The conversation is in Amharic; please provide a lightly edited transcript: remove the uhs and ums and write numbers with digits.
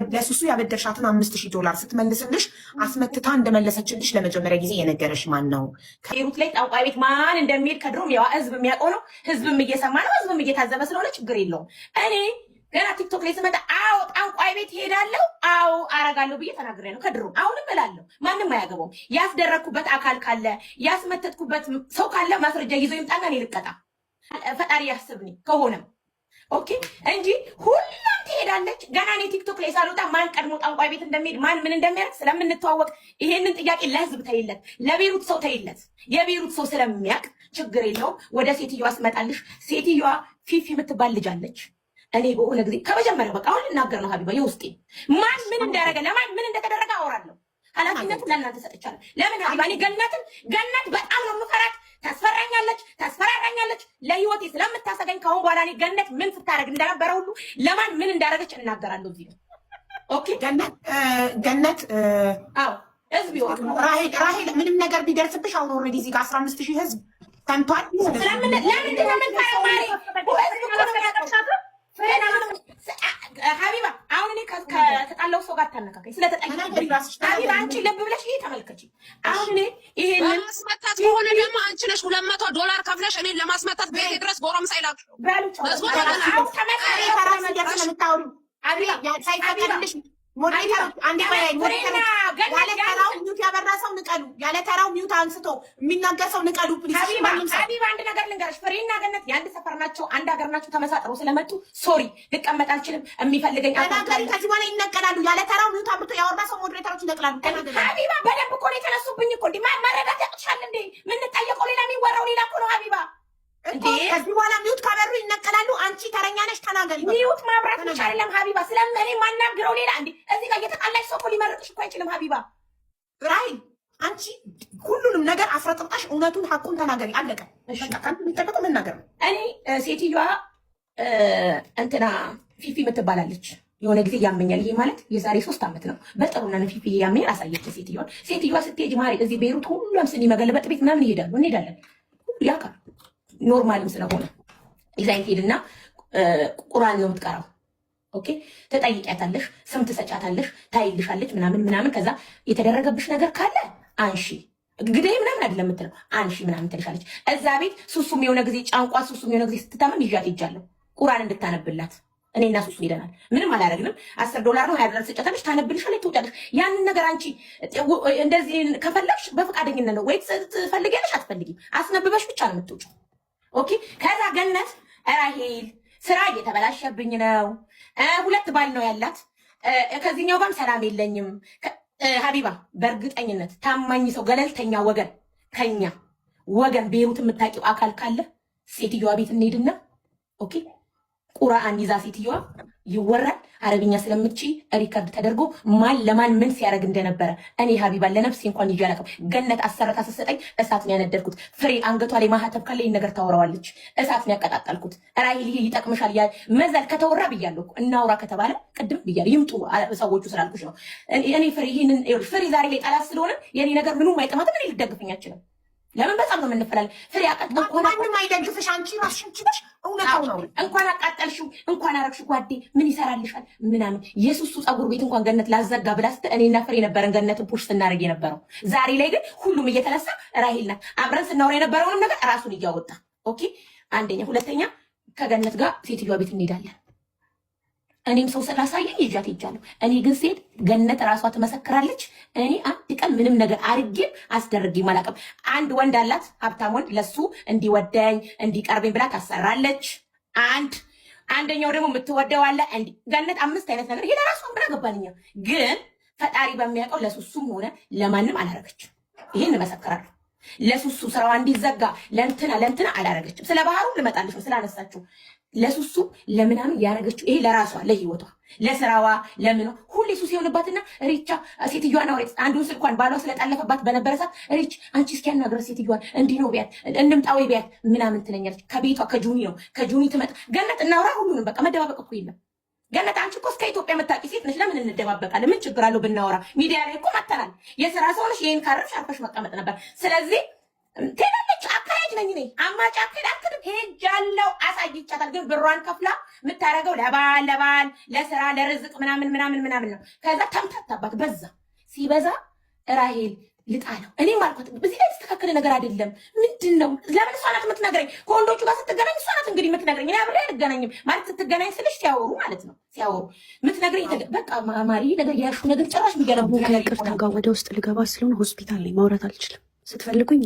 ለሱሱ ያበደርሻትን $5000 ስትመልስልሽ አስመትታ እንደመለሰችልሽ ለመጀመሪያ ጊዜ የነገረሽ ማን ነው? ከቤሩት ላይ ጠንቋይ ቤት ማን እንደሚሄድ ከድሮም ያው ህዝብ የሚያውቀው ነው። ህዝብም እየሰማ ነው። ህዝብም እየታዘበ ስለሆነ ችግር የለውም። እኔ ገና ቲክቶክ ላይ ስመጣ አዎ ጠንቋይ ቤት ሄዳለሁ፣ አዎ አረጋለሁ ብዬ ተናግሬ ነው ከድሮም። አሁንም እላለሁ። ማንም አያገባውም። ያስደረግኩበት አካል ካለ ያስመተትኩበት ሰው ካለ ማስረጃ ይዞ ይምጣና እኔ ልቀጣ። ፈጣሪ ያስብኝ ከሆነም ኦኬ እንጂ ሁሉም ትሄዳለች። ገና እኔ ቲክቶክ ላይ ሳልወጣ ማን ቀድሞ ጠንቋይ ቤት እንደሚሄድ ማን ምን እንደሚያደርግ ስለምንተዋወቅ ይሄንን ጥያቄ ለህዝብ ተይለት፣ ለቤሩት ሰው ተይለት። የቤሩት ሰው ስለሚያውቅ ችግር የለውም። ወደ ሴትዮዋ ስመጣልሽ ሴትዮዋ ፊፊ የምትባል ልጅ አለች። እኔ በሆነ ጊዜ ከመጀመሪያው በቃ አሁን ልናገር ነው ሀቢባ የውስጤ ማን ምን እንዳደረገ ለማን ምን እንደተደረገ አወራለሁ። ኃላፊነቱን ለእናንተ ሰጥቻለሁ። ለምን ሀቢባ እኔ ገነት በጣም ነው የምፈራት። ታስፈራራኛለች። ለህይወቴ ስለምታሰገኝ ከአሁን በኋላ እኔ ገነት ምን ስታደርግ እንደነበረ ሁሉ ለማን ምን እንዳደረገች እናገራለሁ። እዚህ ኦኬ ገነት አዎ ህዝብ ይወቅ ራሄል ምንም ነገር ቢደርስብሽ አሁን ኦልሬዲ እዚህ ጋር 15000 ህዝብ ተንቷል። ለምን ሀቢባ አሁን እኔ ከተጣላው ሰው ጋር ታነካከኝ ስለተጣላኝ ሀቢባ አንቺ ልብ ብለሽ ይሄ ተመልከቺ። አሁን እኔ ይሄንን ማስመታት ከሆነ ደግሞ አንቺ ነሽ $200 ከፍለሽ እኔን ለማስመታት ቤቴ ድረስ ጎረምሳ ይላክ ሳይፈቀድልሽ ሞዴሬተር አንዴ በላይ ሞዴሬተር ያለ ተራው ሚውት ያበራ ሰው ንቀሉ። ያለ ተራው ሚውት አንስቶ የሚናገር ሰው ንቀሉ ፕሊዝ። ሀቢባ አንድ ነገር ልንገርሽ፣ ፍሬና ገነት የአንድ ሰፈር ናቸው፣ አንድ ሀገር ናቸው። ተመሳጥረው ስለመጡ ሶሪ ልቀመጥ አልችልም። የሚፈልገኝ ተናገሪ። ከዚህ በኋላ ይነቀላሉ። ያለ ተራው ሚውት አብርቶ ያወራ ሰው ሞዴሬተሮች ይነቅላሉ። ሀቢባ በደንብ እኮ ነው የተነሱብኝ እኮ እንዲህ መረዳት ያቅሻል እንዴ? የምንጠየቀው ሌላ የሚወራው ሌላ እኮ ነው ሀቢባ። ከዚህ በኋላ ሚውት ካበሩ ይነቀላሉ። አንቺ ተረኛ ነሽ፣ ተናገሪ። ሚውት ማብራት ብቻ አይደለም ሀቢባ፣ ስለምን ማናግረው ሌላ እንዴ? እዚህ ጋር እየተጣላሽ ሰው እኮ ሊመርጥሽ እኮ አይችልም ሀቢባ። ራይል አንቺ ሁሉንም ነገር አፍረጥርጣሽ እውነቱን ሐቁን ተናገሪ። አለቀ። ከአንቺ የሚጠበቀው መናገር ነው። እኔ ሴትዮዋ እንትና ፊፊ የምትባላለች የሆነ ጊዜ ያመኛል። ይሄ ማለት የዛሬ 3 ዓመት ነው። በጥሩና ነው ፊፊ ያመኛል አሳየች ሴትዮዋ ስትሄጂ ማሪ እዚህ ቤሩት ሁሉም ስኒ መገለበጥ ቤት ምናምን እንሄዳለን ያውቃል። ኖርማልም ስለሆነ ይዛኝ ሄድና ቁርአን ነው የምትቀራው። ኦኬ ተጠይቂያታለሽ፣ ስም ትሰጫታለሽ፣ ታይልሻለች ምናምን። ከዛ የተደረገብሽ ነገር ካለ አንሺ ግዴ ምናምን አይደለም የምትለው አንሺ ምናምን ትልሻለች። እዛ ቤት ሱሱም የሆነ ጊዜ ጫንቋ ሱሱም የሆነ ጊዜ ስትታመም ይዣት ሄጃለሁ ቁርአን እንድታነብላት። እኔና ሱሱ ሄደናል። ምንም አላደረግንም። $10 ነው $20 ትሰጫታለሽ፣ ታነብልሻለች፣ ትውጫለሽ። ያንን ነገር አንቺ እንደዚህ ከፈለግሽ በፈቃደኝነት ነው ወይ ትፈልጊያለሽ፣ አትፈልጊም። አስነብበሽ ብቻ ነው የምትውጪው። ኦኬ ከዛ ገነት ራሄል ስራ እየተበላሸብኝ ነው፣ 2 ባል ነው ያላት፣ ከዚህኛው ጋርም ሰላም የለኝም። ሀቢባ በእርግጠኝነት ታማኝ ሰው ገለልተኛ ወገን ከኛ ወገን ቤሩት የምታውቂው አካል ካለ ሴትዮዋ ቤት እንሄድና ኦኬ ቁርአን ይዛ ሴትዮዋ ይወራል። አረብኛ ስለምትቺ ሪከርድ ተደርጎ ማን ለማን ምን ሲያደርግ እንደነበረ እኔ ሀቢባ ለነፍሴ እንኳን ይዤ አላውቅም። ገነት አሰረታ ስትሰጠኝ እሳት ነው ያነደድኩት። ፍሬ አንገቷ ላይ ማህተብ ካለ ይሄን ነገር ታወራዋለች። እሳት ነው ያቀጣጠልኩት። ራሂል ይሄ ይጠቅምሻል ያ መዘል ከተወራ ብያለሁ። እናውራ ከተባለ ቅድም ብያለሁ። ይምጡ ሰዎቹ ስላልኩሽ ነው። እኔ ፍሬ ይሄንን ፍሬ ዛሬ ላይ ጠላት ስለሆነ የኔ ነገር ምንም አይጠማትም። እኔ ልደግፈኝ አልችልም። ለምን በጣም ነው የምንፈላለግ። ፍሬ አቀጣጥኩ ማንም አይደግፍሽ። አንቺ ራስሽን ችለሽ እውነታው ነው። እንኳን አቃጠልሽው እንኳን አረግሽ ጓዴ ምን ይሰራልሻል ምናምን። የሱሱ ፀጉር ቤት እንኳን ገነት ላዘጋ ብላ ስትል እኔና ፍሬ ነበረን ገነትን ፑሽ ስናደርግ የነበረው። ዛሬ ላይ ግን ሁሉም እየተነሳ ራሄል ናት አብረን ስናወራ የነበረውንም ነገር ራሱን እያወጣ ኦኬ። አንደኛ፣ ሁለተኛ ከገነት ጋር ሴትዮዋ ቤት እንሄዳለን። እኔም ሰው ስላሳየኝ ይዣት ሄጃለሁ። እኔ ግን ሴት ገነት ራሷ ትመሰክራለች። እኔ አንድ ቀን ምንም ነገር አርጌም አስደርጌም አላውቅም። አንድ ወንድ አላት ሀብታም ወንድ፣ ለሱ እንዲወደኝ እንዲቀርበኝ ብላ ታሰራለች። አንደኛው ደግሞ የምትወደው አለ። ገነት 5 አይነት ነገር ይሄ ለራሷ ምን አገባንኛ። ግን ፈጣሪ በሚያውቀው ለሱሱም ሆነ ለማንም አላረገችም። ይሄን እመሰክራለሁ። ለሱሱ ስራዋ እንዲዘጋ ለእንትና አላረገችም። ስለ ባህሩ ልመጣልሽ ነው ስላነሳችሁ ለሱሱ ለምናምን ያረገችው ይሄ ለራሷ ለህይወቷ ለስራዋ ለምን ሁሌ ሱስ የሆነባትና ሪቻ ሴትዮዋን አውሬት አንዱን ስልኳን ባሏ ስለጣለፈባት በነበረ ሰዓት ሪች አንቺ እስኪ ያናግረ ሴትዮዋን እንዲህ ነው ቢያት እንምጣው ቢያት ምናምን ትለኛለች። ከቤቷ ከጁኒ ትመጣ ገነት እናውራ ሁሉንም በቃ መደባበቅ እኮ የለም። ገነት አንቺ እኮ እስከ ኢትዮጵያ የምታውቂ ሴት ነሽ። ለምን እንደባበቃለን? ምን ችግር አለው ብናወራ? ሚዲያ ላይ እኮ መተናል። የስራ ሰው ነሽ። ይሄን ካረፍሽ አርፈሽ መቀመጥ ነበር። ስለዚህ ትላለች አካይ ልጅ ነኝ እኔ። አማጭ አክዳክድም ሄጃለሁ፣ አሳይቻታል። ግን ብሯን ከፍላ የምታደርገው ለባል ለስራ ለርዝቅ ምናምን ነው። ከዛ ተምታታባት። በዛ ሲበዛ ራሄል ልጣለው። እኔም አልኳት በዚህ ላይ ተስተካከለ ነገር አይደለም። ምንድን ነው ለምን እሷ ናት የምትነግረኝ? ከወንዶቹ ጋር ስትገናኝ እሷ ናት እንግዲህ የምትነግረኝ። እኔ አብሬ አልገናኝም ማለት ስትገናኝ ስልሽ ሲያወሩ ማለት ነው ሲያወሩ የምትነግረኝ። በቃ ማሪ ነገር ያሹ ነገር ጭራሽ የሚገርም ነገር። ይቅርታ ጋር ወደ ውስጥ ልገባ ስለሆነ ሆስፒታል ላይ ማውራት አልችልም። ስትፈልጉኝ